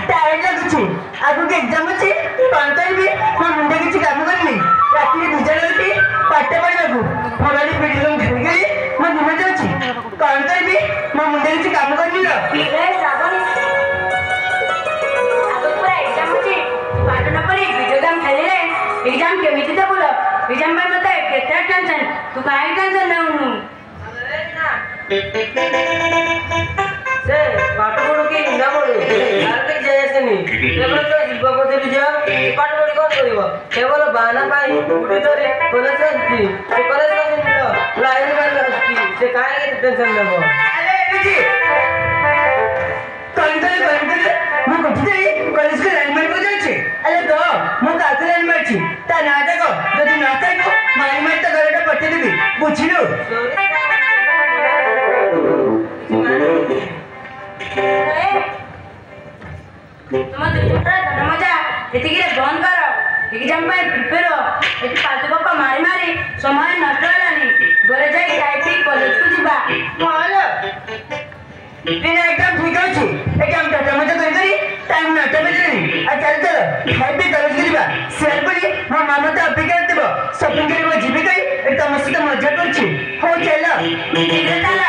tired लाଗୁଛି ଆଗକୁ exam ଅଛି କଣ କରିବି ମୋ ମୁଣ୍ଡ କିଛି କାମ କରୁନି ରାତିରେ ବିଜାର ଲାଗୁଛି ପାଠ ପଢିବାକୁ ମୋବାଇଲ ଭିଡିଓ ଗେମ୍ ଖେଳି ଖେଳି ମୋ ଦିନ ଯାଉଛି କଣ କରିବି ମୋ ମୁଣ୍ଡ କିଛି କାମ କରୁନି ଲୋ एग्जाम केमिति दे बोलो एग्जाम में मत केते टेंशन तू काहे टेंशन नउनु से पाठ पढ़ो कि ना पढ़ो यार के जैसे नहीं केवल तो जीवा को दे दिया पाठ पढ़ी कोन करिवो केवल बाना पाई उठी तोरे कॉलेज आछि से कॉलेज में मिलो लाइन में आछि से काहे के टेंशन लेबो अरे बिजी कौन मैं कुछ नहीं कॉलेज के लाइन में को जाछि अरे तो मैं कासे लाइन में छी ता नाटक যদি নাটক মারি মারি তো ঘরটা পটে দিবি বুঝিলু तुम दुटा मजा एतिके बंद कर एग्जाम पे प्रिपेयर हो एति पाठ गप्पा मारी मारी समय नष्ट होलानी घरे जाई खाई कॉलेज को जीवा हालो दिन एकदम ठीक अछि एकदम टाटा मजा करी टाइम ना तबे नहीं आ चल चल खाई पे कॉलेज जीवा शेयर पड़ी ମୋ ମାମା ତ ଅପେକ୍ଷା କରିଥିବ ସପିଂ କରିବାକୁ ଯିବି କହି ଏଟା ମୋ ସହିତ ମଜା କରୁଛି ହଉ ଚାଲ ठीक है चला